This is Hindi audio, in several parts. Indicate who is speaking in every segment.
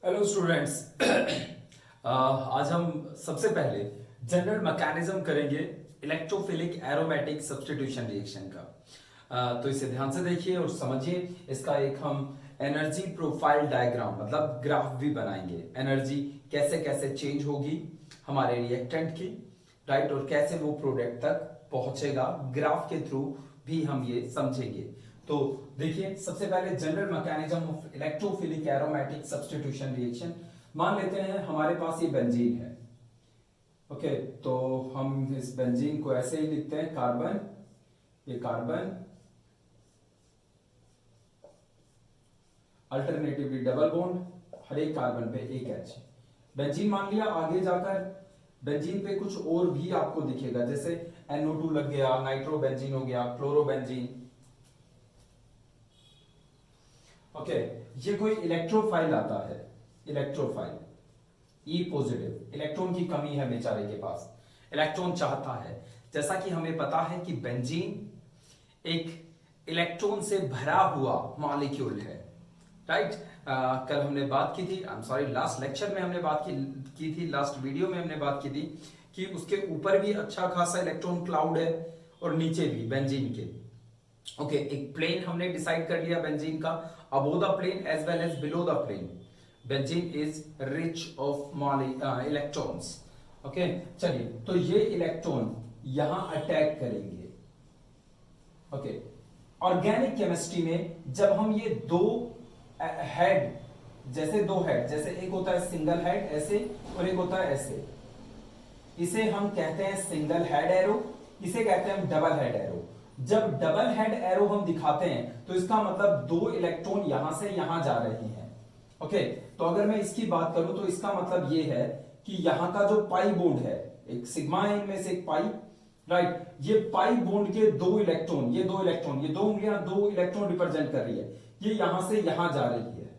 Speaker 1: Hello students. आज हम सबसे पहले जनरल मैकेनिज्म करेंगे इलेक्ट्रोफिलिक एरोमेटिक सब्स्टिट्यूशन रिएक्शन का। तो इसे ध्यान से देखिए और समझिए। इसका एक हम एनर्जी प्रोफाइल डायग्राम मतलब ग्राफ भी बनाएंगे। एनर्जी कैसे कैसे चेंज होगी हमारे रिएक्टेंट की, राइट, और कैसे वो प्रोडक्ट तक पहुंचेगा, ग्राफ के थ्रू भी हम ये समझेंगे। तो देखिए, सबसे पहले general mechanism of electrophilic aromatic substitution reaction. मान लेते हैं हमारे पास ये बेंजीन है। ओके, तो हम इस बेंजीन को ऐसे ही लिखते हैं, कार्बन, ये कार्बन, अल्टरनेटिवली डबल बॉन्ड, हर एक कार्बन पे एक एच। बेंजीन मान लिया। आगे जाकर बेंजीन पे कुछ और भी आपको दिखेगा, जैसे NO2 लग गया, नाइट्रोबेंजीन हो गया, क्लोरोबेंजीन। ओके, ये कोई इलेक्ट्रोफाइल आता है, इलेक्ट्रोफाइल ई पॉजिटिव, इलेक्ट्रॉन की कमी है बेचारे के पास, इलेक्ट्रॉन चाहता है। जैसा कि हमें पता है कि बेंजीन एक इलेक्ट्रॉन से भरा हुआ मॉलिक्यूल है, राइट। कल हमने बात की थी, आई एम सॉरी, लास्ट लेक्चर में हमने बात की थी, लास्ट वीडियो में हमने बात की थी कि उसके ऊपर भी अच्छा खासा इलेक्ट्रॉन क्लाउड है और नीचे भी बेंजीन के। ओके, एक प्लेन हमने डिसाइड कर लिया बेंजीन का, above the plane as well as below the plane benzene is rich of electrons. Okay, चलिए, तो ये इलेक्ट्रॉन यहां अटैक करेंगे। ओके, ऑर्गेनिक केमिस्ट्री में जब हम ये दो हेड, जैसे दो हेड, जैसे एक होता है सिंगल हेड ऐसे और एक होता है ऐसे, इसे हम कहते हैं सिंगल हेड एरो, इसे कहते हैं हम डबल हेड एरो। जब डबल हेड एरो हम दिखाते हैं तो इसका मतलब दो इलेक्ट्रॉन यहां से यहां जा रहे हैं। ओके, तो अगर मैं इसकी बात करूं तो इसका मतलब ये है कि यहां का जो पाई बॉन्ड है, एक सिग्मा है इनमें से एक पाई, राइट, ये पाई बॉन्ड के दो इलेक्ट्रॉन, ये दो इलेक्ट्रॉन, ये दो उंगलियां दो इलेक्ट्रॉन रिप्रेजेंट कर रही है, ये यहां से यहां जा रही है।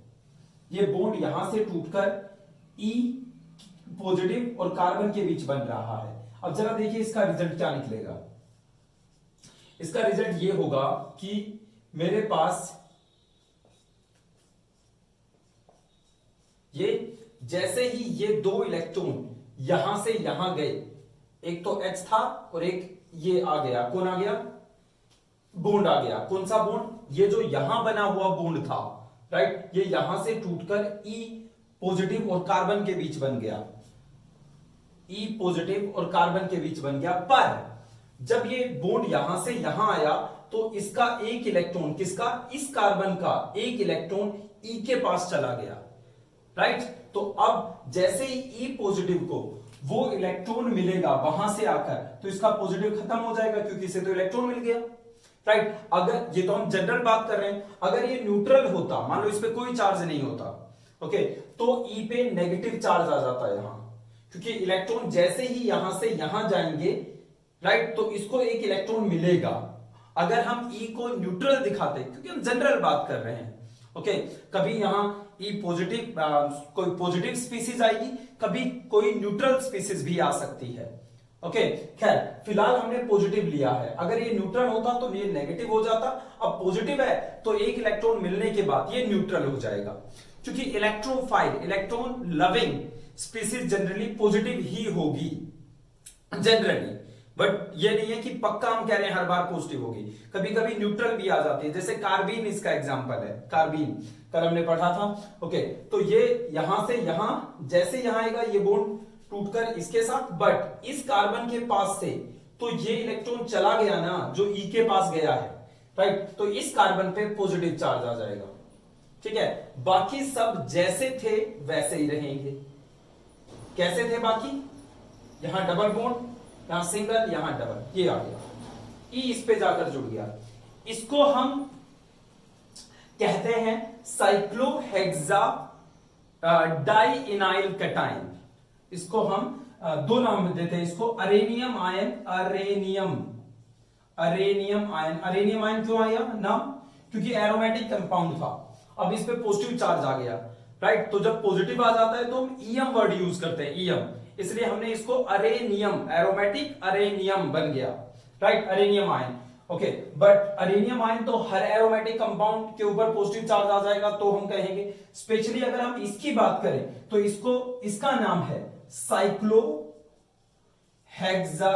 Speaker 1: ये बॉन्ड यहां से टूटकर ई पॉजिटिव और कार्बन के बीच बन रहा है। अब जरा देखिए इसका रिजल्ट क्या निकलेगा। इसका रिजल्ट ये होगा कि मेरे पास ये, जैसे ही ये दो इलेक्ट्रॉन यहां से यहां गए, एक तो H था और एक ये आ गया, कौन आ गया, बॉन्ड आ गया। कौन सा बॉन्ड, ये जो यहां बना हुआ बॉन्ड था, राइट, ये यहां से टूटकर ई पॉजिटिव और कार्बन के बीच बन गया, ई पॉजिटिव और कार्बन के बीच बन गया। पर जब ये बॉन्ड यहां से यहां आया तो इसका एक इलेक्ट्रॉन, किसका, इस कार्बन का एक इलेक्ट्रॉन ई के पास चला गया, राइट। तो अब जैसे ही ई पॉजिटिव को वो इलेक्ट्रॉन मिलेगा वहां से आकर, तो इसका पॉजिटिव खत्म हो जाएगा क्योंकि इसे तो इलेक्ट्रॉन मिल गया, राइट। अगर ये तो हम जनरल बात कर रहे हैं, अगर ये न्यूट्रल होता, मान लो इस पे कोई चार्ज नहीं होता, ओके, तो ई पे नेगेटिव चार्ज आ जाता है यहां, क्योंकि इलेक्ट्रॉन जैसे ही यहां से यहां जाएंगे, राइट, तो इसको एक इलेक्ट्रॉन मिलेगा। अगर हम ई को न्यूट्रल दिखाते, क्योंकि हम जनरल बात कर रहे हैं, ओके, कभी यहां ई पॉजिटिव, कोई पॉजिटिव स्पीसीज आएगी, कभी कोई न्यूट्रल स्पीसीज भी आ सकती है। ओके, खैर फिलहाल हमने पॉजिटिव लिया है, अगर ये न्यूट्रल होता तो ये नेगेटिव हो जाता। अब पॉजिटिव है तो एक इलेक्ट्रॉन मिलने के बाद ये न्यूट्रल हो जाएगा, क्योंकि electrophile, electron loving species generally positive ही होगी, जनरली। बट ये नहीं है कि पक्का हम कह रहे हैं हर बार पॉजिटिव होगी, कभी कभी न्यूट्रल भी आ जाती है, जैसे कार्बीन इसका एग्जांपल है, कार्बीन कल हमने पढ़ा था। ओके, तो ये यहां से यहां, जैसे यहां आएगा ये बॉन्ड टूटकर इसके साथ, बट इस कार्बन के पास से तो ये इलेक्ट्रॉन चला गया ना, जो ई के पास गया है, राइट, तो इस कार्बन पे पॉजिटिव चार्ज आ जाएगा, ठीक है। बाकी सब जैसे थे वैसे ही रहेंगे। कैसे थे बाकी, यहां डबल बॉन्ड, यहां सिंगल, यहां डबल, ये आ गया, ई इस पे जाकर जुड़ गया। इसको हम कहते हैं साइक्लोहेक्सा डाइइनाइल कैटायन। इसको हम दो नाम देते हैं इसको, अरेनियम आयन, अरेनियम आयन। अरेनियम आयन क्यों आया नाम, क्योंकि एरोमेटिक कंपाउंड था। अब इस पे पॉजिटिव चार्ज आ गया, राइट, तो जब पॉजिटिव आ जाता है तो हम ईएम वर्ड यूज करते हैं, ईएम, इसलिए हमने इसको अरेनियम, एरोमेटिक अरेनियम बन गया, right, arenium ion. Okay, but arenium ion तो हर एरोमेटिक कंपाउंड के ऊपर पॉजिटिव चार्ज आ जाएगा, तो हम कहेंगे स्पेशली अगर हम इसकी बात करें तो इसका नाम है साइक्लो हेक्सा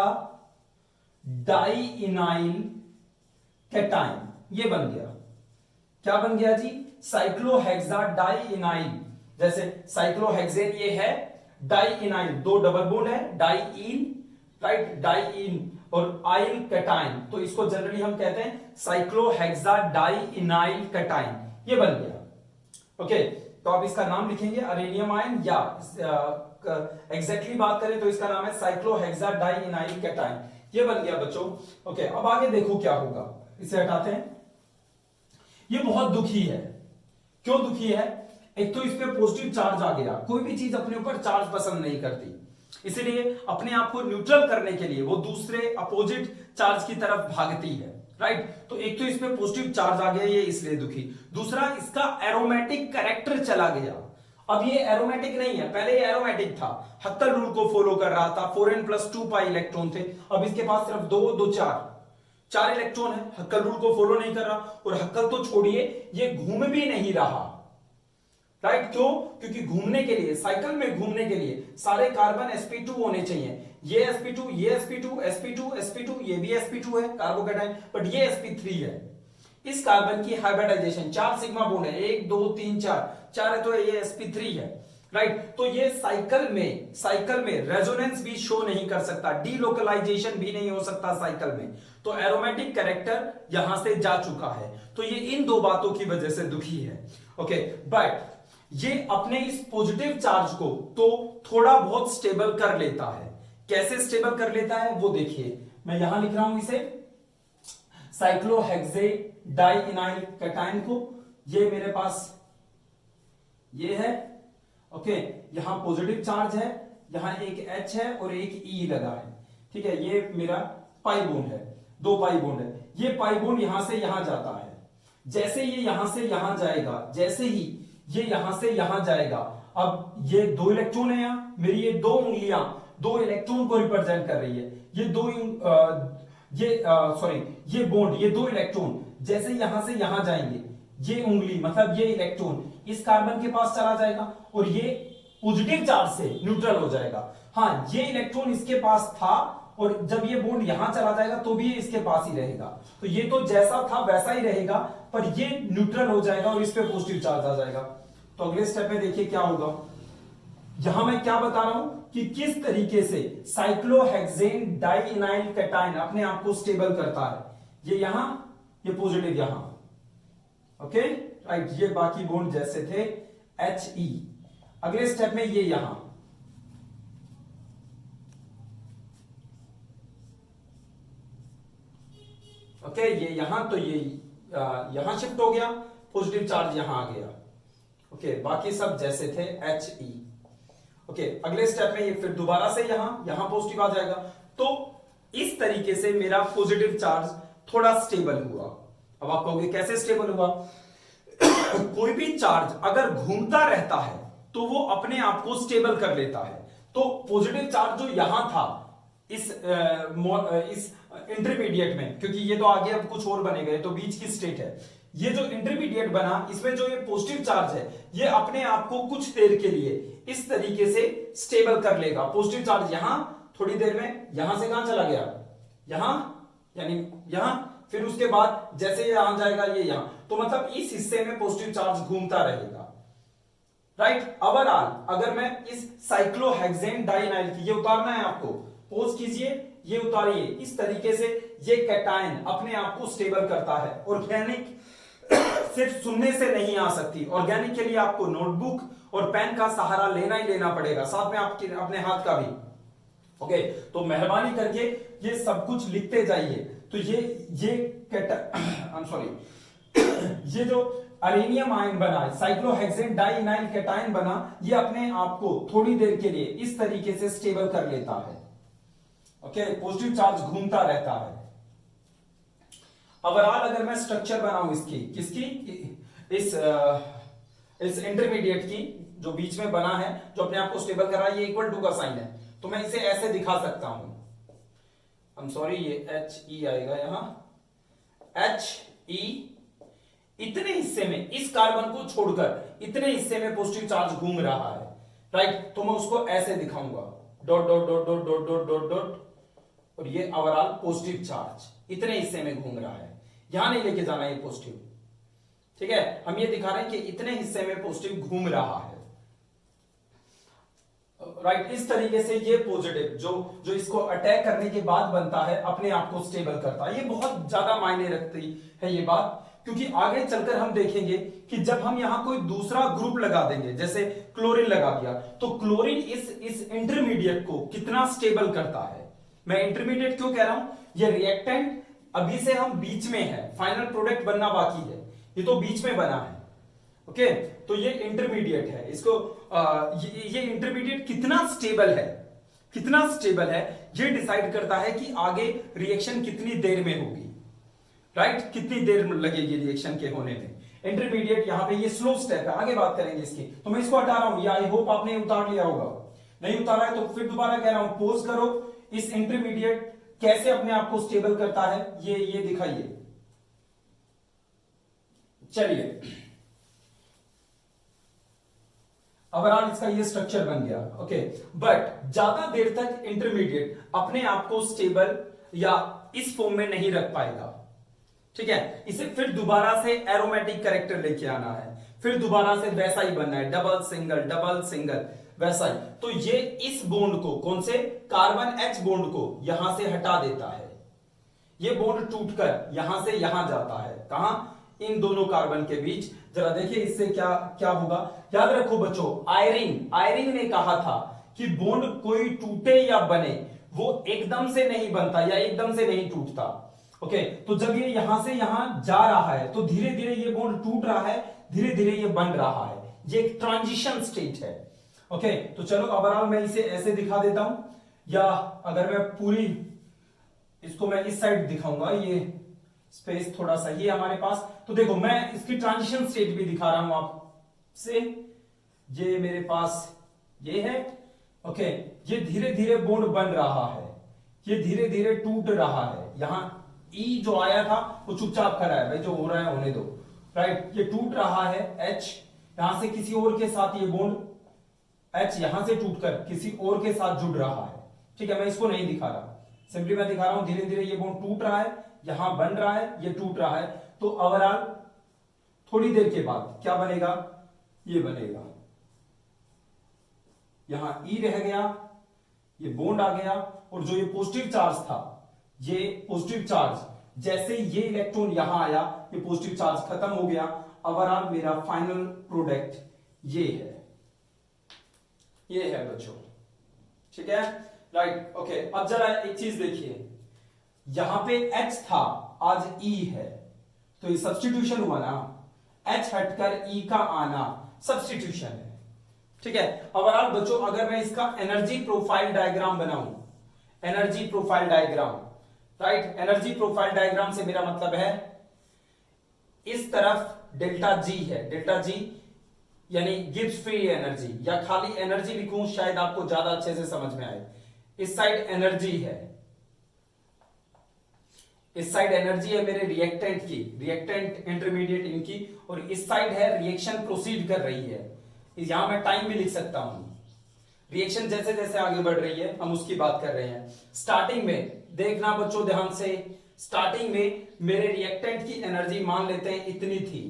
Speaker 1: डाइइनाइल कैटाइन। ये बन गया, क्या बन गया जी? साइक्लोहेक्सा डाइइनाइल। जैसे साइक्लोहेक्सेन ये है, डाइइनाइल दो डबल बॉन्ड है, डाइइन, राइट, डाइइन और आइल कैटाइन, तो इसको जनरली हम कहते हैं साइक्लोहेक्सा डाइइनाइल कैटाइन। ये बन गया। ओके, तो आप इसका नाम लिखेंगे अरेनियम आयन, या एग्जैक्टली बात करें तो इसका नाम है साइक्लोहेक्सा डाइइनाइल कैटाइन। ये बन गया बच्चों। ओके, अब आगे देखो क्या होगा, इसे हटाते हैं। ये बहुत दुखी है। क्यों दुखी है? एक तो इस पे पॉजिटिव चार्ज आ गया, कोई भी चीज अपने ऊपर चार्ज पसंद नहीं करती, इसलिए अपने आप को न्यूट्रल करने के लिए वो दूसरे अपोजिट चार्ज की तरफ भागती है, राइट। तो एक तो इस पे पॉजिटिव चार्ज आ गया, ये इसलिए दुखी। दूसरा, इसका एरोमेटिक कैरेक्टर चला गया। अब ये एरोमेटिक नहीं है, पहले ये एरोमेटिक था, हक्कल रूल को फॉलो कर रहा था, 4n+2 पाई इलेक्ट्रॉन थे। अब इसके पास सिर्फ 2 4 इलेक्ट्रॉन है, हक्कल रूल को फॉलो नहीं कर रहा, और हक्कल तो छोड़िए, ये घूम भी नहीं रहा, राइट। क्यों? क्योंकि घूमने के लिए, साइकिल में घूमने के लिए सारे कार्बन sp2 होने चाहिए। ये sp2, ये sp2, sp2, sp2, ये भी sp2 है कार्बोकैटायन, बट ये sp3 है। इस कार्बन की हाइब्रिडाइजेशन 4 सिग्मा बॉन्ड है, 1 2 3 4 है, तो ये sp3 है, राइट। तो ये साइकिल में रेजोनेंस भी शो नहीं कर सकता, डीलोकलाइजेशन भी नहीं हो सकता साइकिल में, तो एरोमेटिक कैरेक्टर यहां से जा चुका है। तो ये इन दो बातों की वजह से दुखी है। ओके, बट ये अपने इस पॉजिटिव चार्ज को तो थोड़ा बहुत स्टेबल कर लेता है। कैसे स्टेबल कर लेता है वो देखिए, मैं यहां लिख रहा हूं इसे साइक्लोहेक्से डाइइनाइल कैटाइन को। ये मेरे पास ये है, ओके, यहां पॉजिटिव चार्ज है, यहां एक H है और एक E लगा है, ठीक है। ये मेरा पाई बॉन्ड है, 2 पाई बॉन्ड है। ये पाई बॉन्ड यहां से यहां जाता है, जैसे ये यहां से यहां जाएगा, जैसे ही ये यहां से यहां जाएगा, अब ये 2 इलेक्ट्रॉन है, यहां मेरी ये 2 उंगलियां 2 इलेक्ट्रॉन को रिप्रेजेंट कर रही है। ये ये बॉन्ड, ये 2 इलेक्ट्रॉन जैसे यहां से यहां जाएंगे, ये उंगली मतलब ये इलेक्ट्रॉन इस कार्बन के पास चला जाएगा और ये पॉजिटिव चार्ज से न्यूट्रल हो जाएगा। हाँ, ये इलेक्ट्रॉन इसके पास था और जब ये बॉन्ड यहां चला जाएगा तो भी ये इसके पास ही रहेगा, तो ये तो जैसा था वैसा ही रहेगा, पर ये न्यूट्रल हो जाएगा और इस पे पॉजिटिव चार्ज आ जाएगा। तो अगले स्टेप में देखिए क्या होगा। यहां मैं क्या बता रहा हूं कि किस तरीके से साइक्लोहेक्सेन डाइइनाइल कैटाइन अपने आप को स्टेबल करता है। ये यहां, ये पॉजिटिव यहां, ओके, राइट। ये बाकी बॉन्ड जैसे थे He। अगले स्टेप में ये यहां, ओके, ये यहां, तो ये यहां शिफ्ट हो गया, पॉजिटिव चार्ज यहां आ गया, ओके। बाकी सब जैसे थे He, ओके। अगले स्टेप में ये फिर दोबारा से यहां पॉजिटिव आ जाएगा। तो इस तरीके से मेरा पॉजिटिव चार्ज थोड़ा स्टेबल हुआ। अब आप कहोगे कैसे स्टेबल हुआ? कोई भी चार्ज अगर घूमता रहता है तो वो अपने आप को स्टेबल कर लेता है। तो पॉजिटिव चार्ज जो यहां था इस इंटरमीडिएट में, क्योंकि ये तो आगे अब कुछ और बनेगा, तो बीच की स्टेट है, ये जो इंटरमीडिएट बना इसमें जो ये पॉजिटिव चार्ज है ये अपने आप को कुछ देर के लिए इस तरीके से स्टेबल कर लेगा। पॉजिटिव चार्ज यहां, थोड़ी देर में यहां से कहां चला गया, यहां, यानी यहां, फिर उसके बाद जैसे ये यहां जाएगा ये यहां, तो मतलब इस हिस्से में पॉजिटिव चार्ज घूमता रहेगा, राइट। ओवरऑल अगर मैं इस साइक्लोहेक्सेन डाइइनाइल की, ये उतारना है आपको, पोज कीजिए, ये उतारिए, इस तरीके से ये कैटायन अपने आप को स्टेबल करता है। ऑर्गेनिक सिर्फ सुनने से नहीं आ सकती, ऑर्गेनिक के लिए आपको नोटबुक और पेन का सहारा लेना ही लेना पड़ेगा, साथ में आपके अपने हाथ का भी, ओके। तो मेहरबानी करके ये सब कुछ लिखते जाइए। तो ये जो अरेनियम आयन बना, साइक्लोहेक्सेन डाइइनाइल कैटायन बना, ये अपने आप को थोड़ी देर के लिए इस तरीके से स्टेबल कर लेता है, ओके। पॉजिटिव चार्ज घूमता रहता है। ओवरऑल अगर मैं स्ट्रक्चर बनाऊं किसकी, इस इंटरमीडिएट की जो बीच में बना है, जो अपने आप को स्टेबल कर रहा है, ये इक्वल टू का साइन है, तो मैं इसे ऐसे दिखा सकता हूं। I'm sorry, ये He आएगा यहां, एच ई, इतने हिस्से में इस कार्बन को छोड़कर इतने हिस्से में पॉजिटिव चार्ज घूम रहा है, राइट। तो मैं उसको ऐसे दिखाऊंगा, dot dot dot dot dot dot dot dot, और ये ओवरऑल पॉजिटिव चार्ज इतने हिस्से में घूम रहा है, यहां नहीं लेके जाना ये पॉजिटिव, ठीक है। हम ये दिखा रहे हैं कि इतने हिस्से में पॉजिटिव घूम रहा है, राइट। इस तरीके से ये पॉजिटिव जो इसको अटैक करने के बाद बनता है, अपने आप को स्टेबल करता है। ये बहुत ज्यादा मायने रखती है ये बात, क्योंकि आगे चलकर हम देखेंगे कि जब हम यहां कोई दूसरा ग्रुप लगा देंगे, जैसे क्लोरीन लगा दिया, तो क्लोरीन इस इंटरमीडिएट को कितना स्टेबल करता है। मैं इंटरमीडिएट क्यों कह रहा हूं, ये रिएक्टेंट अभी से हम बीच में है, फाइनल प्रोडक्ट बनना बाकी है, ये तो बीच में बना है, ओके। तो ये इंटरमीडिएट है, इसको ये इंटरमीडिएट कितना स्टेबल है, कितना स्टेबल है, ये डिसाइड करता है कि आगे रिएक्शन कितनी देर में होगी, राइट। कितनी देर लगेगी रिएक्शन के होने में। इंटरमीडिएट यहां पे ये स्लो स्टेप है, आगे बात करेंगे इसकी। तो मैं इसको हटा रहा हूं, या आई होप आपने उतार लिया होगा। नहीं उतारा है तो फिर दोबारा कह रहा हूं, पॉज करो, इस इंटरमीडिएट कैसे अपने आप को स्टेबल करता है ये दिखाइए। चलिए, ओवरऑल इसका ये स्ट्रक्चर बन गया, ओके। बट ज्यादा देर तक इंटरमीडिएट अपने आप को स्टेबल या इस फॉर्म में नहीं रख पाएगा, ठीक है। इसे फिर दोबारा से एरोमेटिक कैरेक्टर लेके आना है, फिर दोबारा से वैसा ही बनना है, डबल सिंगल वैसा ही। तो ये इस बॉन्ड को, कौन से, कार्बन एच बॉन्ड को यहां से हटा देता है। ये बॉन्ड टूटकर यहां से यहां जाता है, कहां, इन दोनों कार्बन के बीच। जरा देखिए इससे क्या क्या होगा। याद रखो बच्चों, आयरिंग ने कहा था कि बॉन्ड कोई टूटे या बने, वो एकदम से नहीं बनता या एकदम से नहीं टूटता, ओके। तो जब ये यहां से यहां जा रहा है तो धीरे धीरे ये बॉन्ड टूट रहा है, धीरे धीरे ये बन रहा है, ये एक ट्रांजिशन स्टेट है, ओके। तो चलो ओवरऑल मैं इसे ऐसे दिखा देता हूं, या अगर मैं पूरी इसको मैं इस साइड दिखाऊंगा, ये स्पेस थोड़ा सही है हमारे पास। तो देखो मैं इसकी ट्रांजिशन स्टेट भी दिखा रहा हूं आपसे, ये मेरे पास ये है, ओके। ये धीरे धीरे बॉन्ड बन रहा है, ये धीरे धीरे टूट रहा है। यहां ई जो आया था वो चुपचाप खड़ा है, भाई जो हो रहा है होने दो, राइट। ये टूट रहा है एच, यहां से किसी और के साथ ये बॉन्ड एच यहां से टूटकर किसी और के साथ जुड़ रहा है, ठीक है। मैं इसको नहीं दिखा रहा, सिंपली मैं दिखा रहा हूं धीरे धीरे ये बॉन्ड टूट रहा है, यहां बन रहा है, ये टूट रहा है। तो ओवरऑल थोड़ी देर के बाद क्या बनेगा, ये बनेगा, यहां ई रह गया, ये बॉन्ड आ गया, और जो ये पॉजिटिव चार्ज था, ये पॉजिटिव चार्ज जैसे ये इलेक्ट्रॉन यहां आया, ये पॉजिटिव चार्ज खत्म हो गया। ओवरऑल मेरा फाइनल प्रोडक्ट ये है बच्चों, ठीक है, राइट, ओके। अब जरा एक चीज देखिए, यहां पे H था, आज E है, तो ये सब्स्टिट्यूशन हुआ ना, H हटकर E का आना सब्स्टिट्यूशन है, ठीक है। ओवरऑल बच्चों अगर मैं इसका एनर्जी प्रोफाइल डायग्राम बनाऊं, energy profile diagram, right, energy profile diagram से मेरा मतलब है इस तरफ डेल्टा जी है, डेल्टा जी यानी गिब्स फ्री एनर्जी, या खाली एनर्जी लिखूं शायद आपको ज्यादा अच्छे से समझ में आए। इस साइड एनर्जी है, इस साइड एनर्जी है मेरे रिएक्टेंट की, रिएक्टेंट इंटरमीडिएट इनकी, और इस साइड है रिएक्शन प्रोसीड कर रही है। यहां मैं टाइम भी लिख सकता हूं, रिएक्शन जैसे जैसे आगे बढ़ रही है हम उसकी बात कर रहे हैं। स्टार्टिंग में देखना बच्चों ध्यान से, स्टार्टिंग में मेरे रिएक्टेंट की एनर्जी मान लेते हैं इतनी थी,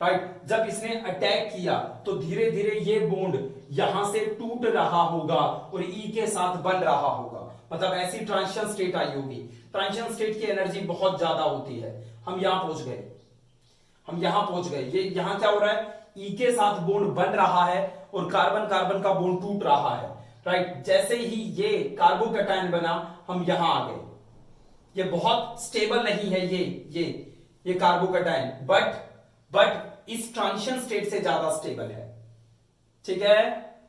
Speaker 1: राइट। जब इसने अटैक किया तो धीरे धीरे ये बॉन्ड यहां से टूट रहा होगा और ई के साथ बन रहा होगा, मतलब ऐसी ट्रांजिशन स्टेट आई होगी। ट्रांजिशन स्टेट की एनर्जी बहुत ज्यादा होती है। हम यहां पहुंच गए, ये यहां क्या हो रहा है, ई के साथ बॉन्ड बन रहा है और कार्बन कार्बन का बॉन्ड टूट रहा है, राइट। जैसे ही ये कार्बोकैटायन बना हम यहां आ गए। ये बहुत स्टेबल नहीं है ये कार्बोकैटायन, बट इस ट्रांजिशन स्टेट से ज्यादा स्टेबल है, ठीक है,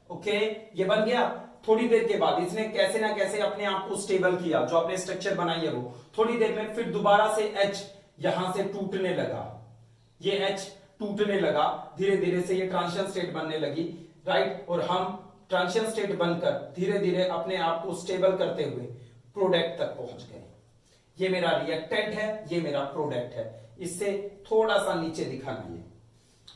Speaker 1: ओके। ये बन गया। थोड़ी देर के बाद इसने कैसे ना कैसे अपने आप को स्टेबल किया, जो आपने स्ट्रक्चर बनाई है वो। थोड़ी देर में फिर दोबारा से H यहां से टूटने लगा, ये H टूटने लगा, धीरे धीरे से ये ट्रांजिशन स्टेट बनने लगी, राइट। और हम ट्रांजिशन स्टेट बनकर धीरे धीरे अपने आप को स्टेबल करते हुए प्रोडक्ट तक पहुंच गए। ये मेरा रिएक्टेंट है, ये मेरा प्रोडक्ट है। इससे थोड़ा सा नीचे दिखाना। ये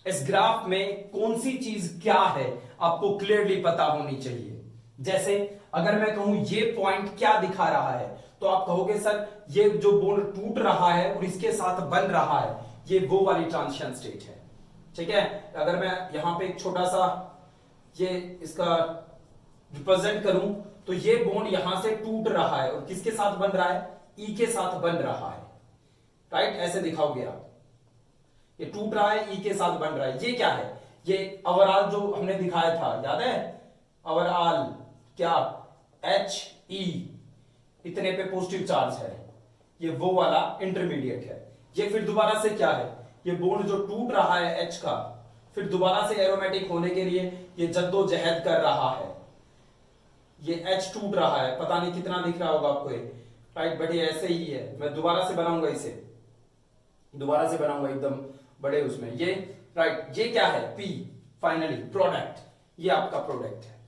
Speaker 1: इस ग्राफ में कौन सी चीज क्या है आपको क्लियरली पता होनी चाहिए। जैसे अगर मैं कहूं ये पॉइंट क्या दिखा रहा है, तो आप कहोगे सर ये जो बॉन्ड टूट रहा है और इसके साथ बन रहा है, ये वो वाली ट्रांजिशन स्टेट है। ठीक है, अगर मैं यहां पे एक छोटा सा ये इसका रिप्रेजेंट करूं, तो ये बॉन्ड यहां से टूट रहा है और किसके साथ बन रहा है, ई के साथ बन रहा है। राइट, ऐसे दिखाओगे आप, ये टूट रहा है, ई के साथ बन रहा है। ये क्या है, ये ओवरऑल जो हमने दिखाया था, याद है, ओवरऑल क्या, एच ई, इतने पे पॉजिटिव चार्ज है, ये वो वाला इंटरमीडिएट है। ये फिर दोबारा से क्या है, ये बॉन्ड जो टूट रहा है एच का, फिर दोबारा से एरोमेटिक होने के लिए ये जद्दोजहद कर रहा है। ये एच टूट रहा है, पता नहीं कितना दिख रहा होगा आपको ये, राइट, बट ये ऐसे ही है। मैं दोबारा से बनाऊंगा इसे, दोबारा से बनाऊंगा एकदम बड़े उसमें, ये राइट, ये क्या है, पी, फाइनली प्रोडक्ट, ये आपका प्रोडक्ट है।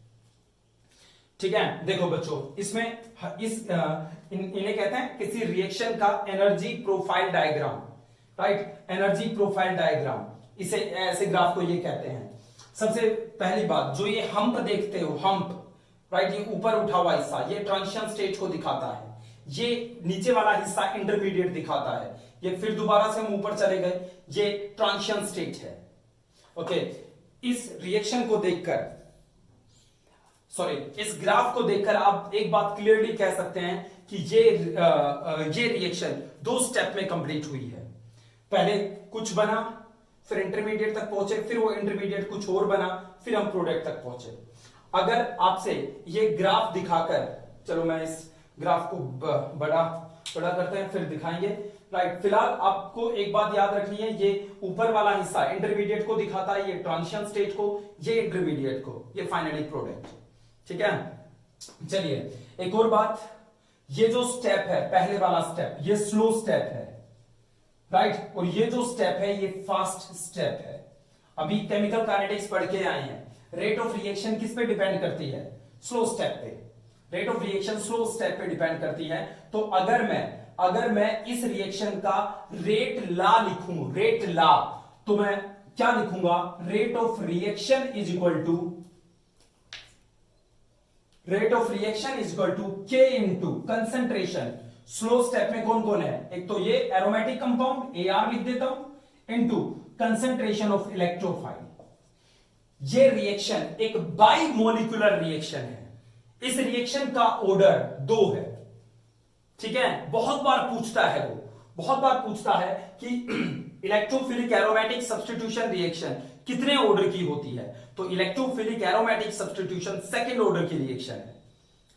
Speaker 1: ठीक है, देखो बच्चों, इसमें इन्हें कहते हैं किसी रिएक्शन का energy profile diagram. Right, energy profile diagram, इसे ऐसे ग्राफ को ये कहते हैं। सबसे पहली बात, जो ये हम्प देखते हो, हम्प, राइट, ये ऊपर उठा हुआ हिस्सा, ये ट्रांजिशन स्टेट को दिखाता है। ये नीचे वाला हिस्सा इंटरमीडिएट दिखाता है। ये फिर दोबारा से हम ऊपर चले गए, ये ट्रांजिशन स्टेट है। ओके, इस रिएक्शन को देखकर, सॉरी, इस ग्राफ को देखकर आप एक बात क्लियरली कह सकते हैं कि ये रिएक्शन दो स्टेप में कंप्लीट हुई है। पहले कुछ बना, फिर इंटरमीडिएट तक पहुंचे, फिर वो इंटरमीडिएट कुछ और बना, फिर हम प्रोडक्ट तक पहुंचे। अगर आपसे ये ग्राफ दिखाकर, चलो मैं इस ग्राफ को बड़ा करते हैं, फिर दिखाएंगे। राइट, फिलहाल आपको एक बात याद रखनी है, ये ऊपर वाला हिस्सा इंटरमीडिएट को दिखाता है, ये ट्रांजिशन स्टेट को, ये इंटरमीडिएट को, ये फाइनली प्रोडक्ट। ठीक है, चलिए एक और बात, ये जो स्टेप है, पहले वाला स्टेप, ये स्लो स्टेप है। राइट, और ये जो स्टेप है, ये फास्ट स्टेप है। अभी केमिकल काइनेटिक्स पढ़ के आए हैं, रेट ऑफ रिएक्शन किस पे डिपेंड करती है, स्लो स्टेप पे। Rate of reaction slow step पे डिपेंड करती है। तो अगर मैं इस रिएक्शन का रेट ला लिखूं, रेट ला, तो मैं क्या लिखूंगा, rate of reaction is equal to K into concentration. Slow step में कौन कौन है, एक तो ये एरोमेटिक कंपाउंड, AR लिख देता हूं, इनटू कंसंट्रेशन ऑफ इलेक्ट्रोफाइल। ये रिएक्शन एक बाई मोलिकुलर रिएक्शन है। इस रिएक्शन का ऑर्डर 2 है। ठीक है, बहुत बार पूछता है कि इलेक्ट्रोफिलिक एरोमेटिक सब्स्टिट्यूशन रिएक्शन कितने ऑर्डर की होती है, तो electrophilic aromatic substitution second order की रिएक्शन है।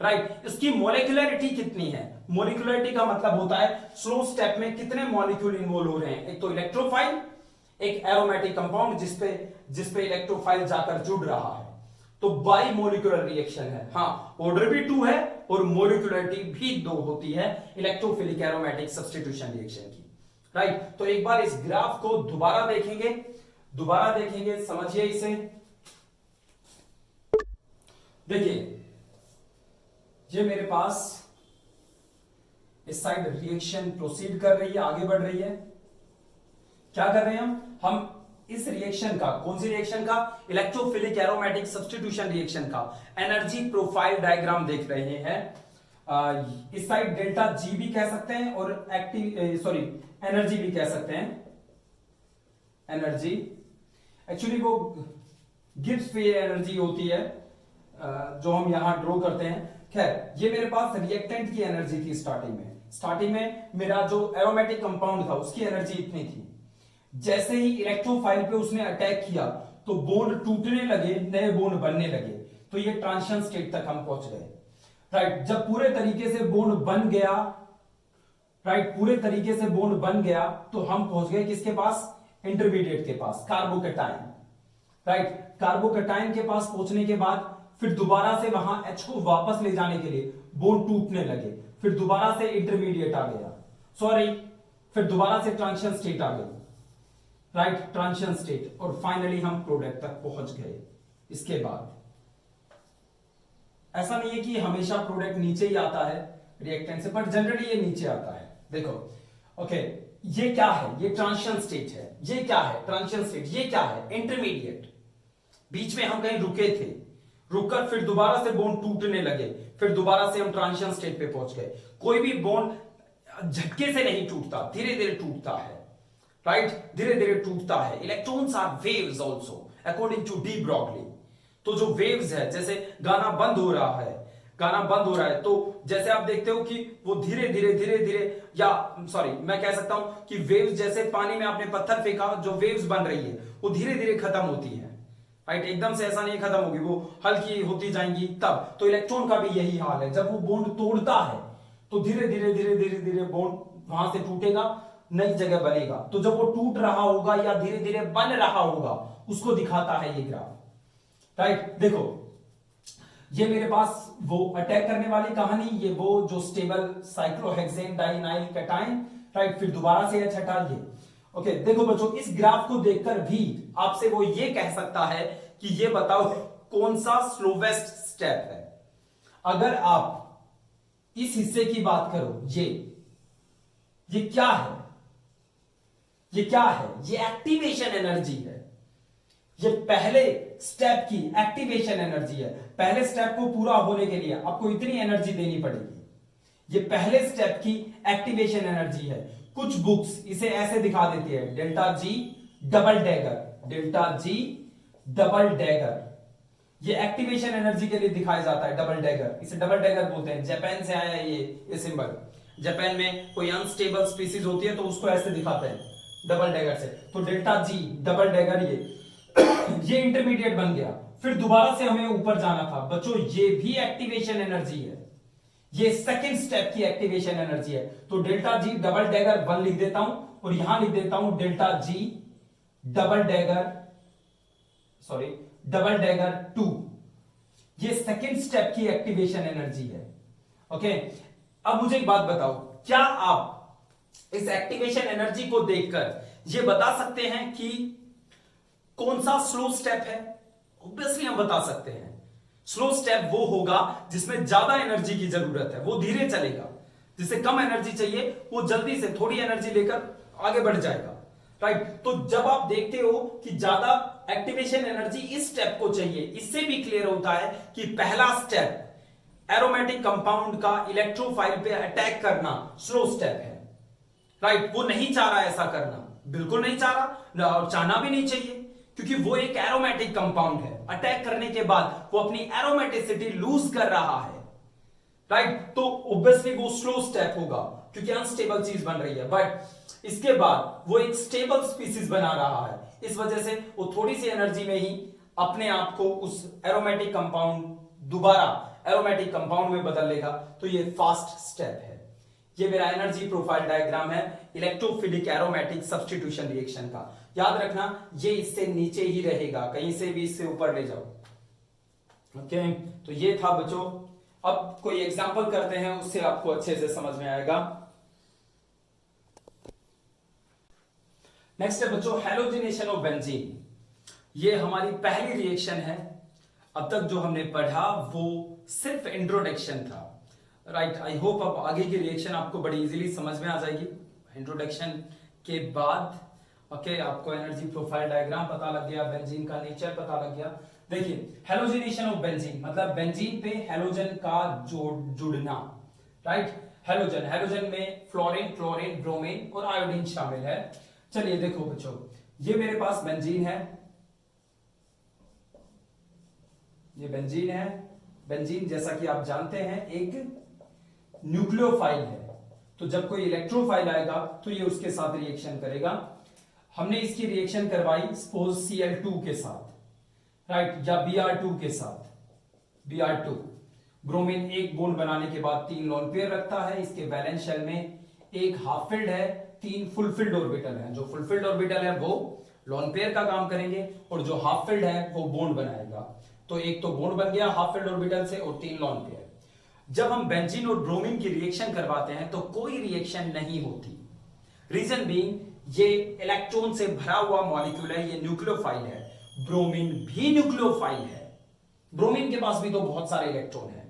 Speaker 1: राइट, इसकी मोलिकुलरिटी कितनी है, मोलिकुलरिटी का मतलब होता है स्लो स्टेप में कितने मॉलिक्यूल इन्वॉल्व हो रहे हैं, एक तो इलेक्ट्रोफाइल, एक एरोमेटिक कंपाउंड जिसपे इलेक्ट्रोफाइल जाकर जुड़ रहा है, तो बाई मोलिकुलर रिएक्शन है। हाँ, ऑर्डर भी 2 है और मोलिकुलरिटी भी 2 होती है इलेक्ट्रोफिलिक एरोमेटिक सब्स्टिट्यूशन रिएक्शन की। राइट, तो एक बार इस ग्राफ को दोबारा देखेंगे, समझिए इसे। देखिए, ये मेरे पास इस साइड रिएक्शन प्रोसीड कर रही है, आगे बढ़ रही है। क्या कर रहे हैं हम इस रिएक्शन का, कौन सी रिएक्शन का, इलेक्ट्रोफिलिक एरोमेटिक सब्स्टिट्यूशन रिएक्शन का एनर्जी प्रोफाइल डायग्राम देख रहे हैं। इस साइड डेल्टा जी भी कह सकते हैं और एनर्जी भी कह सकते हैं। एनर्जी एक्चुअली वो गिब्स फ्री एनर्जी होती है जो हम यहां ड्रॉ करते हैं। खैर, ये मेरे पास रिएक्टेंट की एनर्जी थी स्टार्टिंग में मेरा जो एरोमेटिक कंपाउंड था उसकी एनर्जी इतनी थी। जैसे ही इलेक्ट्रोफाइल पे उसने अटैक किया तो बॉन्ड टूटने लगे, नए बॉन्ड बनने लगे, तो ये ट्रांजिशन स्टेट तक हम पहुंच गए। राइट, जब पूरे तरीके से बॉन्ड बन गया, तो हम पहुंच गए किसके पास, इंटरमीडिएट के पास, कार्बोकैटायन। राइट, कार्बोकैटायन के पास पहुंचने के बाद फिर दोबारा से वहां H को वापस ले जाने के लिए बॉन्ड टूटने लगे, फिर दोबारा से इंटरमीडिएट आ गया, फिर दोबारा से ट्रांजिशन स्टेट आ गई। राइट, ट्रांजिशन स्टेट, और फाइनली हम प्रोडक्ट तक पहुंच गए। इसके बाद ऐसा नहीं है कि हमेशा प्रोडक्ट नीचे ही आता है रिएक्टेंट से, बट जनरली ये नीचे आता है। देखो ओके, ये क्या है? ये ट्रांजिशन स्टेट है। ये क्या है? Transition state. ये क्या है? इंटरमीडिएट। बीच में हम कहीं रुके थे, रुककर फिर दोबारा से बॉन्ड टूटने लगे, फिर दोबारा से हम ट्रांजिशन स्टेट पे पहुंच गए। कोई भी बॉन्ड झटके से नहीं टूटता, धीरे धीरे टूटता है, राइट? धीरे धीरे टूटता है। Electrons are waves also according to de Broglie. तो जो वेव्स है, जैसे गाना बंद हो रहा है, गाना बंद हो रहा है, तो जैसे आप देखते हो कि वो धीरे धीरे या सॉरी मैं कह सकता हूं कि वेव्स, जैसे पानी में आपने पत्थर फेंका, जो वेव्स बन रही है वो धीरे धीरे खत्म होती है, राइट? एकदम से ऐसा नहीं खत्म होगी, वो हल्की होती जाएंगी तब। तो इलेक्ट्रॉन का भी यही हाल है, जब वो बॉन्ड तोड़ता है तो धीरे धीरे बॉन्ड वहां से टूटेगा, नई जगह बनेगा। तो जब वो टूट रहा होगा या धीरे धीरे बन रहा होगा, उसको दिखाता है ये ग्राफ, राइट? देखो ये मेरे पास वो अटैक करने वाली कहानी, ये वो जो स्टेबल साइक्लोहेक्सेन डाइनाइल कैटायन, राइट? फिर दोबारा से एच हटा ये। ओके, देखो बच्चों, इस ग्राफ को देखकर भी आपसे वो ये कह सकता है कि ये बताओ कौन सा स्लोवेस्ट स्टेप है। अगर आप इस हिस्से की बात करो, ये क्या है? ये क्या है? ये एक्टिवेशन एनर्जी है। ये पहले स्टेप की एक्टिवेशन एनर्जी है। पहले स्टेप को पूरा होने के लिए आपको इतनी एनर्जी देनी पड़ेगी। ये पहले स्टेप की एक्टिवेशन एनर्जी है। कुछ बुक्स इसे ऐसे दिखा देती है, delta G double dagger, delta G double dagger. ये एक्टिवेशन एनर्जी के लिए दिखाया जाता है, डबल डैगर। इसे डबल डैगर बोलते हैं, जापान से आया है ये सिंबल। जापान में कोई अनस्टेबल स्पीसीज होती है तो उसको ऐसे दिखाते हैं, डबल डैगर से। तो डेल्टा जी डबल डैगर ये इंटरमीडिएट बन गया। फिर दोबारा से हमें ऊपर जाना था बच्चों, ये भी एक्टिवेशन एनर्जी है। ये सेकंड स्टेप की एक्टिवेशन एनर्जी है। तो डेल्टा जी डबल डैगर 1 लिख देता हूं और यहां लिख देता हूं delta G double dagger, sorry double dagger 2। ये सेकंड स्टेप की एक्टिवेशन एनर्जी है। ओके, अब मुझे एक बात बताओ, क्या आप इस एक्टिवेशन एनर्जी को देखकर यह बता सकते हैं कि कौन सा स्लो स्टेप है? ऑब्वियसली हम बता सकते हैं। स्लो स्टेप वो होगा जिसमें ज्यादा एनर्जी की जरूरत है, वो धीरे चलेगा। जिसे कम एनर्जी चाहिए वो जल्दी से थोड़ी एनर्जी लेकर आगे बढ़ जाएगा, राइट? तो जब आप देखते हो कि ज्यादा एक्टिवेशन एनर्जी इस स्टेप को चाहिए, इससे भी क्लियर होता है कि पहला स्टेप एरोमेटिक कंपाउंड का इलेक्ट्रोफाइल पे अटैक करना स्लो स्टेप है, राइट? वो नहीं चाह रहा ऐसा करना, बिल्कुल नहीं चाह रहा, और चाहना भी नहीं चाहिए, क्योंकि वो एक एरोमेटिक कंपाउंड है। अटैक करने के बाद वो अपनी एरोमेटिसिटी लूज कर रहा है, राइट? तो ऑब्वियसली वो स्लो स्टेप होगा क्योंकि अनस्टेबल चीज बन रही है। बट इसके बाद वो एक स्टेबल स्पीसीज बना रहा है, इस वजह से वो थोड़ी सी एनर्जी में ही अपने आप को उस एरोमेटिक कंपाउंड, दोबारा एरोमेटिक कंपाउंड में बदल लेगा। तो ये फास्ट स्टेप है। ये मेरा एनर्जी प्रोफाइल डायग्राम है इलेक्ट्रोफिलिक एरोमेटिक सब्स्टिट्यूशन रिएक्शन का। याद रखना, ये इससे नीचे ही रहेगा, कहीं से भी इससे ऊपर ले जाओ। ओके, तो ये था बच्चों। अब कोई एग्जांपल करते हैं, उससे आपको अच्छे से समझ में आएगा। नेक्स्ट है बच्चों हैलोजिनेशन ऑफ बेंजीन। ये हमारी पहली रिएक्शन है। अब तक जो हमने पढ़ा वो सिर्फ इंट्रोडक्शन था, राइट? आई होप अब आगे की रिएक्शन आपको बड़ी इजीली समझ में आ जाएगी इंट्रोडक्शन के बाद। ओके, आपको एनर्जी प्रोफाइल डायग्राम पता लग गया, बेंजीन का नेचर पता लग गया। देखिए, हैलोजिनेशन ऑफ बेंजीन मतलब बेंजीन पे हैलोजन का जुड़ना, राइट? हैलोजन में फ्लोरीन, क्लोरीन, ब्रोमीन और आयोडीन शामिल है। चलिए देखो बच्चों, ये मेरे पास बेंजीन है, ये बेंजीन है। बेंजीन जैसा कि आप जानते हैं एक न्यूक्लियोफाइल है, तो जब कोई इलेक्ट्रोफाइल आएगा तो ये उसके साथ रिएक्शन करेगा। हमने इसकी रिएक्शन करवाई सपोज Cl2 के साथ, राइट? या Br2 के साथ, Br2। ब्रोमीन एक बॉन्ड बनाने के बाद 3 लोन पेयर रखता है। इसके वैलेंस शेल में एक हाफ फिल्ड है, 3 फुलफिल्ड ऑर्बिटल है। जो फुलफिल्ड ऑर्बिटल है वो लोन पेयर का काम करेंगे और जो हाफ फिल्ड है वो बॉन्ड बनाएगा। तो एक तो बॉन्ड बन गया हाफ फिल्ड ऑर्बिटल से और 3 लोन पेयर। जब हम बेंजीन और ब्रोमीन की रिएक्शन करवाते हैं तो कोई रिएक्शन नहीं होती। रीजन बीइंग, ये इलेक्ट्रॉन से भरा हुआ मॉलिक्यूल है, ये न्यूक्लियोफाइल है। ब्रोमीन भी न्यूक्लियोफाइल है, ब्रोमीन के पास भी तो बहुत सारे इलेक्ट्रॉन है,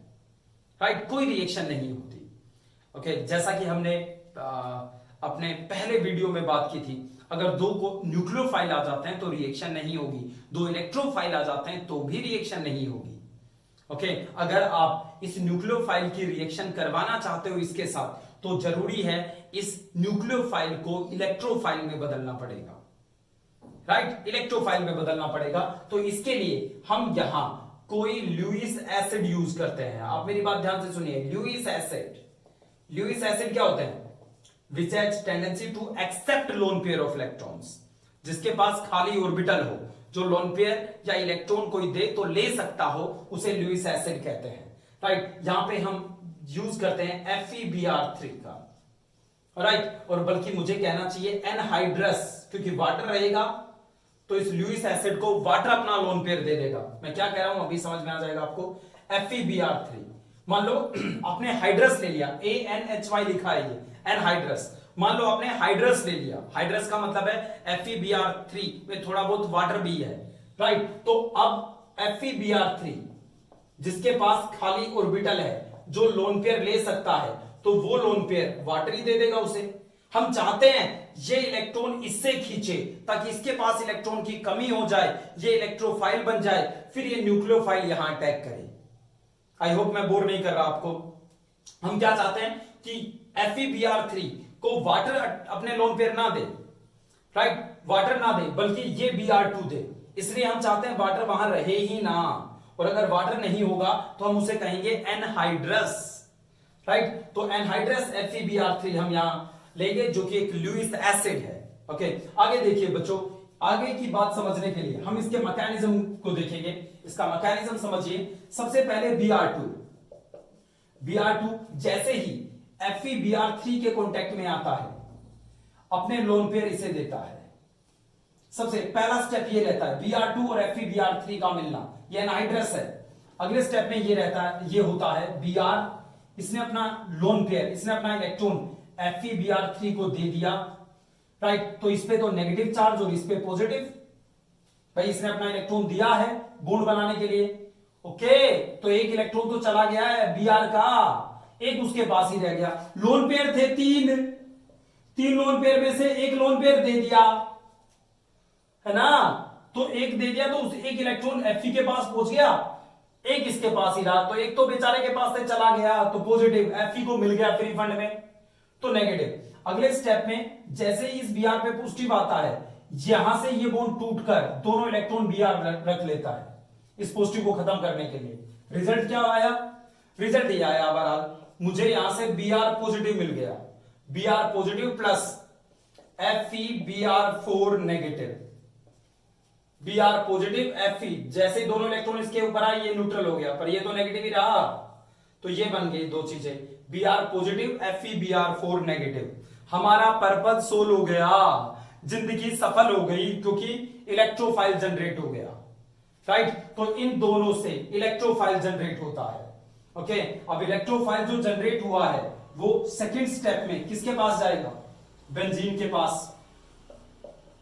Speaker 1: राइट? कोई रिएक्शन नहीं होती। ओके, जैसा कि हमने अपने पहले वीडियो में बात की थी, अगर दो को न्यूक्लियोफाइल आ जाते हैं तो रिएक्शन नहीं होगी, दो इलेक्ट्रोफाइल आ जाते हैं तो भी रिएक्शन नहीं होगी। ओके, अगर आप इस न्यूक्लियोफाइल की रिएक्शन करवाना चाहते हो इसके साथ, तो जरूरी है इस न्यूक्लियोफाइल को इलेक्ट्रोफाइल में बदलना पड़ेगा, राइट, इलेक्ट्रोफाइल में बदलना पड़ेगा। तो इसके लिए हम यहां कोई लुईस एसिड यूज करते हैं। आप मेरी बात ध्यान से सुनिए, लुईस एसिड, लुईस एसिड क्या होते हैं? Which has tendency to accept lone pair of electrons, जिसके पास खाली ऑर्बिटल हो, जो लोन पेयर या इलेक्ट्रॉन कोई दे तो ले सकता हो, उसे लुईस एसिड कहते हैं, राइट। यहां पे हम यूज करते हैं FeBr3 का, राइट। और बल्कि मुझे कहना चाहिए एनहाइड्रस, क्योंकि वाटर रहेगा तो इस लुईस एसिड को वाटर अपना लोन पेयर दे देगा। मैं क्या कह रहा हूं अभी समझ में आ जाएगा आपको। FeBr3, मान लो आपने हाइड्रस ले लिया, ANHY लिखा है ये, एनहाइड्रस। मान लो आपने हाइड्रस ले लिया, हाइड्रस का मतलब है FeBr3 में थोड़ा बहुत वाटर भी है, राइट। तो अब FeBr3 जिसके पास खाली ऑर्बिटल है, जो लोन पेयर ले सकता है, तो वो लोन पेयर वाटर ही दे देगा उसे। हम चाहते हैं ये इलेक्ट्रॉन इससे खींचे ताकि इसके पास इलेक्ट्रॉन की कमी हो जाए, ये इलेक्ट्रोफाइल बन जाए, फिर ये न्यूक्लियोफाइल यहां अटैक करे। आई होप मैं बोर नहीं कर रहा आपको। हम क्या चाहते हैं कि FeBr3 को वाटर अपने लोन पेयर ना दे, राइट, वाटर ना दे, बल्कि ये Br2 दे। इसलिए हम चाहते हैं वाटर वहां रहे ही ना, और अगर वाटर नहीं होगा तो हम उसे कहेंगे एनहाइड्रस, राइट। तो एनहाइड्रस FeBr3 हम यहां लेंगे, जो कि एक लुईस एसिड है। ओके, आगे देखिए बच्चों, आगे की बात समझने के लिए हम इसके मैकेनिज्म को देखेंगे। इसका मैकेनिज्म समझिए। सबसे पहले Br2 जैसे ही FeBr3 के कांटेक्ट में आता है, अपने लोन पेयर इसे देता है। सबसे पहला स्टेप ये रहता है Br2 और FeBr3 का मिलना, ये एनहाइड्रस है। अगले स्टेप में ये रहता है, ये होता है Br, इसने अपना लोन पेयर, इसने अपना इलेक्ट्रॉन FeBr3 को दे दिया, राइट। तो इस पे तो नेगेटिव चार्ज और इस पे पॉजिटिव, भाई इसने अपना इलेक्ट्रॉन दिया है बॉन्ड बनाने के लिए। ओके, तो एक इलेक्ट्रॉन तो चला गया है Br का, एक उसके पास ही रह गया। लोन पेयर थे तीन लोन पेयर में से एक लोन पेयर दे दिया, है ना। तो एक दे दिया तो उस एक इलेक्ट्रॉन Fe के पास पहुंच गया, एक इसके पास ही रहा, तो एक तो बेचारे के पास से चला गया, तो पॉजिटिव, Fe को मिल गया फ्री फंड में, तो नेगेटिव। अगले स्टेप में जैसे ही इस Br पे पॉजिटिव आता है, यहां से ये बॉन्ड टूटकर दोनों इलेक्ट्रॉन Br रख लेता है इस पॉजिटिव को खत्म करने के लिए। रिजल्ट क्या आया? रिजल्ट ये आया, बहरहाल मुझे यहां से Br पॉजिटिव मिल गया, Br positive plus FeBr4 negative, Br positive Fe, जैसे दोनों इलेक्ट्रॉन इसके ऊपर आए ये न्यूट्रल हो गया, पर ये तो नेगेटिव ही रहा, तो ये बन गई दो चीजें, Br पॉजिटिव FeBr4 नेगेटिव। हमारा पर्पज सोल्व हो गया, जिंदगी सफल हो गई, क्योंकि इलेक्ट्रोफाइल जनरेट हो गया, राइट। तो इन दोनों से इलेक्ट्रोफाइल जनरेट होता है। ओके, अब इलेक्ट्रोफाइल जो जनरेट हुआ है वो सेकंड स्टेप में किसके पास जाएगा? बेंजीन के पास।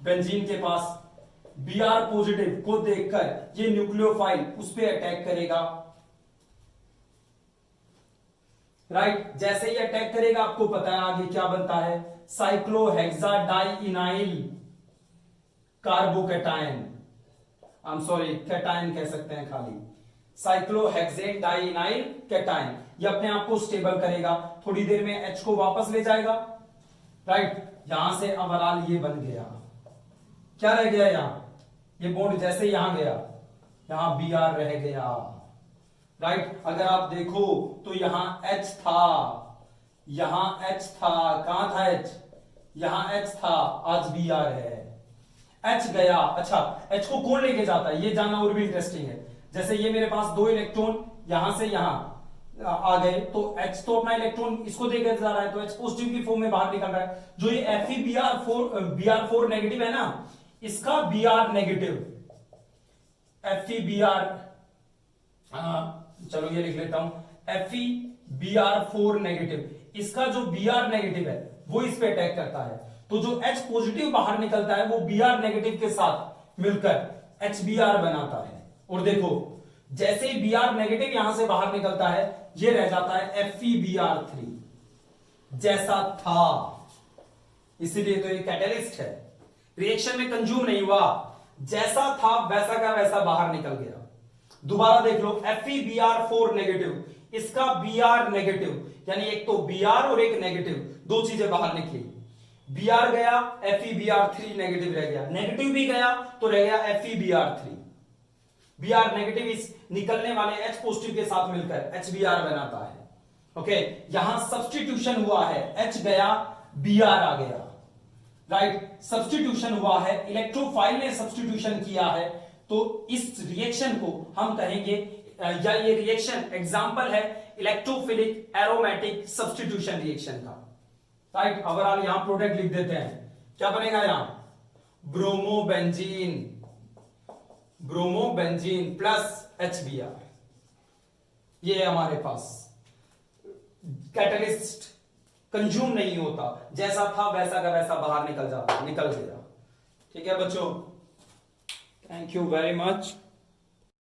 Speaker 1: बेंजीन के पास Br पॉजिटिव को देखकर ये न्यूक्लियोफाइल उस पर अटैक करेगा, राइट। जैसे ही अटैक करेगा आपको पता है आगे क्या बनता है, cyclohexadienyl carbocation, I am sorry cation कह सकते हैं खाली, साइक्लोहेक्सेडाइइनाइल कैटायन। ये अपने आप को स्टेबल करेगा, थोड़ी देर में H को वापस ले जाएगा, राइट। यहां से ओवरऑल ये बन गया, क्या रह गया यहां, ये बॉन्ड जैसे यहां गया, यहां Br रह गया, राइट। अगर आप देखो तो यहां H था, यहां H था, कहां था H, यहां H था, आज Br है, H गया। अच्छा, H को कौन लेके जाता है ये जानना और भी इंटरेस्टिंग है। जैसे ये मेरे पास दो इलेक्ट्रॉन यहां से यहां आ गए, तो H तो अपना इलेक्ट्रॉन इसको देकर जा रहा है, तो H पॉजिटिव की फॉर्म में बाहर निकल रहा है। जो ये Br4 नेगेटिव है ना, इसका Br नेगेटिव, FeBr, चलो ये लिख लेता हूं, FeBr4 नेगेटिव, इसका जो Br नेगेटिव है वो इस पे अटैक करता है, तो जो H पॉजिटिव बाहर निकलता है वो Br नेगेटिव के साथ मिलकर HBr बनाता है। और देखो जैसे ही Br नेगेटिव यहां से बाहर निकलता है, ये रह जाता है FeBr3, जैसा था, इसीलिए तो ये कैटलिस्ट है। रिएक्शन में कंज्यूम नहीं हुआ, जैसा था वैसा का वैसा बाहर निकल गया। दोबारा देख लो, FeBr4 नेगेटिव, इसका Br नेगेटिव, यानी एक तो Br और एक नेगेटिव, दो चीजें बाहर निकली। Br गया, FeBr3 नेगेटिव रह गया, नेगेटिव भी गया तो रह गया FeBr3। Br नेगेटिव इस निकलने वाले H पॉजिटिव के साथ मिलकर HBr बनाता है। ओके, यहां सब्स्टिट्यूशन हुआ है, H गया Br आ गया, राइट, सब्स्टिट्यूशन हुआ है, इलेक्ट्रोफाइल ने सब्स्टिट्यूशन किया है, तो इस रिएक्शन को हम कहेंगे, या ये रिएक्शन एग्जांपल है इलेक्ट्रोफिलिक एरोमेटिक सब्स्टिट्यूशन रिएक्शन का, राइट। ओवरऑल यहां प्रोडक्ट लिख देते हैं, क्या बनेगा यहां, ब्रोमोबेंजीन, ब्रोमोबेंजीन प्लस HBr, ये हमारे पास कैटलिस्ट कंज्यूम नहीं होता, जैसा था वैसा का वैसा बाहर निकल गया। ठीक है बच्चों, थैंक यू वेरी मच।